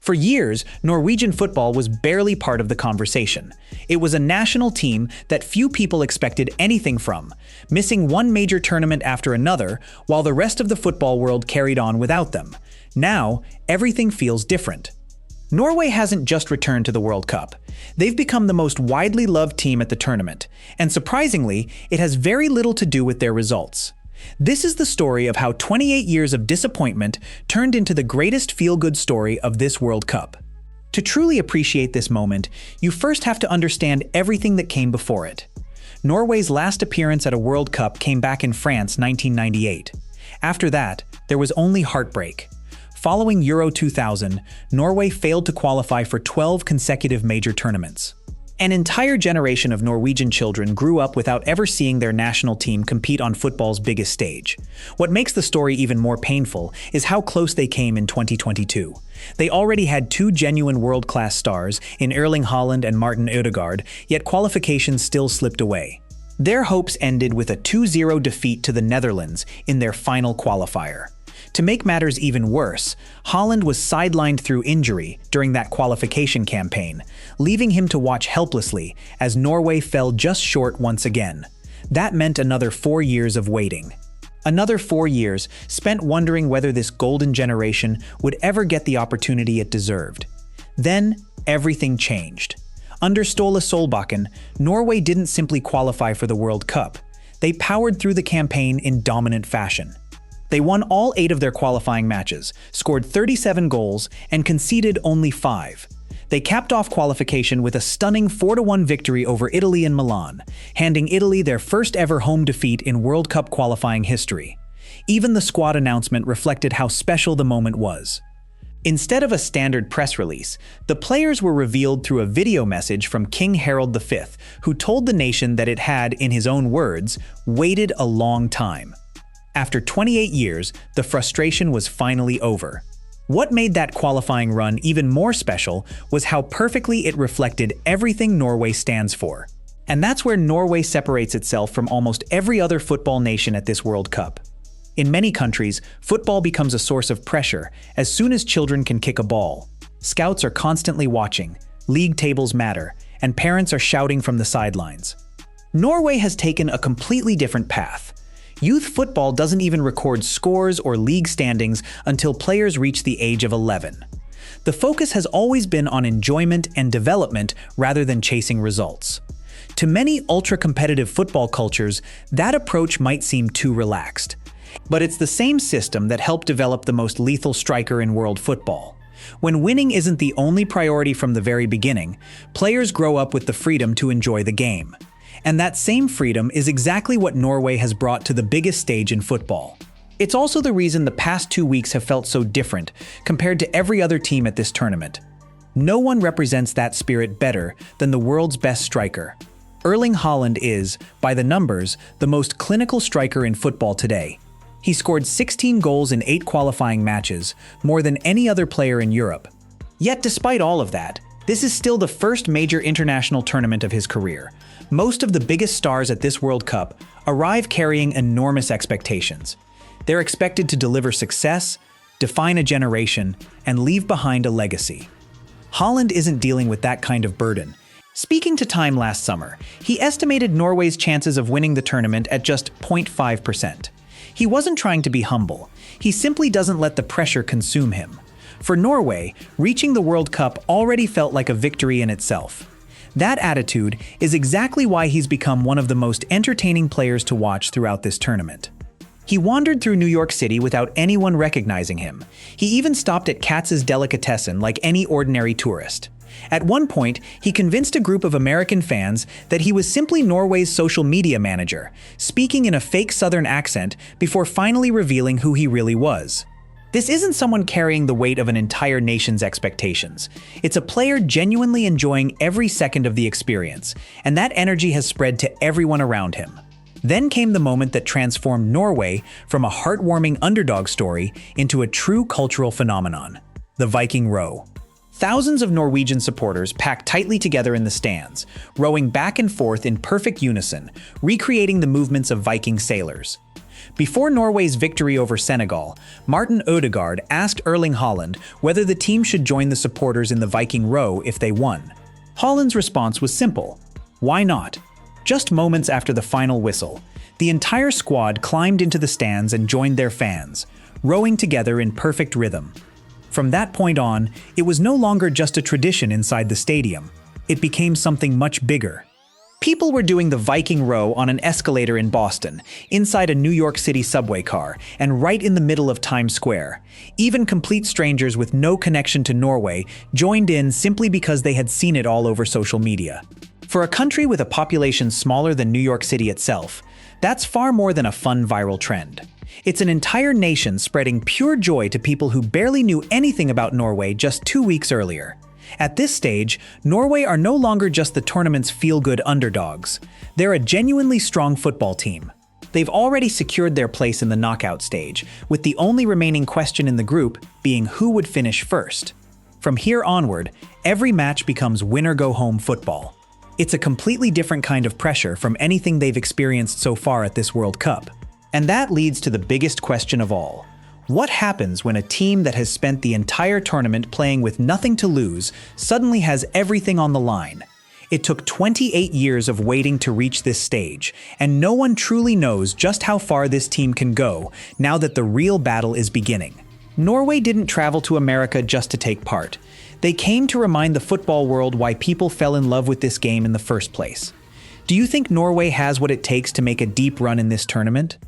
For years, Norwegian football was barely part of the conversation. It was a national team that few people expected anything from, missing one major tournament after another, while the rest of the football world carried on without them. Now, everything feels different. Norway hasn't just returned to the World Cup. They've become the most widely loved team at the tournament, and surprisingly, it has very little to do with their results. This is the story of how 28 years of disappointment turned into the greatest feel-good story of this World Cup. To truly appreciate this moment, you first have to understand everything that came before it. Norway's last appearance at a World Cup came back in France 1998. After that, there was only heartbreak. Following Euro 2000, Norway failed to qualify for 12 consecutive major tournaments. An entire generation of Norwegian children grew up without ever seeing their national team compete on football's biggest stage. What makes the story even more painful is how close they came in 2022. They already had two genuine world-class stars in Erling Haaland and Ødegaard, yet qualifications still slipped away. Their hopes ended with a 2-0 defeat to the Netherlands in their final qualifier. To make matters even worse, Haaland was sidelined through injury during that qualification campaign, leaving him to watch helplessly as Norway fell just short once again. That meant another 4 years of waiting. Another 4 years spent wondering whether this golden generation would ever get the opportunity it deserved. Then, everything changed. Under Ståle Solbakken, Norway didn't simply qualify for the World Cup. They powered through the campaign in dominant fashion. They won all 8 of their qualifying matches, scored 37 goals, and conceded only 5. They capped off qualification with a stunning 4-1 victory over Italy in Milan, handing Italy their first ever home defeat in World Cup qualifying history. Even the squad announcement reflected how special the moment was. Instead of a standard press release, the players were revealed through a video message from King Harald V, who told the nation that it had, in his own words, waited a long time. After 28 years, the frustration was finally over. What made that qualifying run even more special was how perfectly it reflected everything Norway stands for. And that's where Norway separates itself from almost every other football nation at this World Cup. In many countries, football becomes a source of pressure as soon as children can kick a ball. Scouts are constantly watching, league tables matter, and parents are shouting from the sidelines. Norway has taken a completely different path. Youth football doesn't even record scores or league standings until players reach the age of 11. The focus has always been on enjoyment and development rather than chasing results. To many ultra-competitive football cultures, that approach might seem too relaxed. But it's the same system that helped develop the most lethal striker in world football. When winning isn't the only priority from the very beginning, players grow up with the freedom to enjoy the game. And that same freedom is exactly what Norway has brought to the biggest stage in football. It's also the reason the past 2 weeks have felt so different compared to every other team at this tournament. No one represents that spirit better than the world's best striker. Erling Haaland is, by the numbers, the most clinical striker in football today. He scored 16 goals in 8 qualifying matches, more than any other player in Europe. Yet despite all of that, this is still the first major international tournament of his career. Most of the biggest stars at this World Cup arrive carrying enormous expectations. They're expected to deliver success, define a generation, and leave behind a legacy. Haaland isn't dealing with that kind of burden. Speaking to Time last summer, he estimated Norway's chances of winning the tournament at just 0.5%. He wasn't trying to be humble. He simply doesn't let the pressure consume him. For Norway, reaching the World Cup already felt like a victory in itself. That attitude is exactly why he's become one of the most entertaining players to watch throughout this tournament. He wandered through New York City without anyone recognizing him. He even stopped at Katz's Delicatessen like any ordinary tourist. At one point, he convinced a group of American fans that he was simply Norway's social media manager, speaking in a fake Southern accent before finally revealing who he really was. This isn't someone carrying the weight of an entire nation's expectations. It's a player genuinely enjoying every second of the experience, and that energy has spread to everyone around him. Then came the moment that transformed Norway from a heartwarming underdog story into a true cultural phenomenon: the Viking row. Thousands of Norwegian supporters packed tightly together in the stands, rowing back and forth in perfect unison, recreating the movements of Viking sailors. Before Norway's victory over Senegal, Martin Ødegaard asked Erling Haaland whether the team should join the supporters in the Viking Row if they won. Haaland's response was simple: why not? Just moments after the final whistle, the entire squad climbed into the stands and joined their fans, rowing together in perfect rhythm. From that point on, it was no longer just a tradition inside the stadium. It became something much bigger. People were doing the Viking row on an escalator in Boston, inside a New York City subway car, and right in the middle of Times Square. Even complete strangers with no connection to Norway joined in simply because they had seen it all over social media. For a country with a population smaller than New York City itself, that's far more than a fun viral trend. It's an entire nation spreading pure joy to people who barely knew anything about Norway just 2 weeks earlier. At this stage, Norway are no longer just the tournament's feel-good underdogs. They're a genuinely strong football team. They've already secured their place in the knockout stage, with the only remaining question in the group being who would finish first. From here onward, every match becomes winner-go-home football. It's a completely different kind of pressure from anything they've experienced so far at this World Cup. And that leads to the biggest question of all. What happens when a team that has spent the entire tournament playing with nothing to lose suddenly has everything on the line? It took 28 years of waiting to reach this stage, and no one truly knows just how far this team can go now that the real battle is beginning. Norway didn't travel to America just to take part. They came to remind the football world why people fell in love with this game in the first place. Do you think Norway has what it takes to make a deep run in this tournament?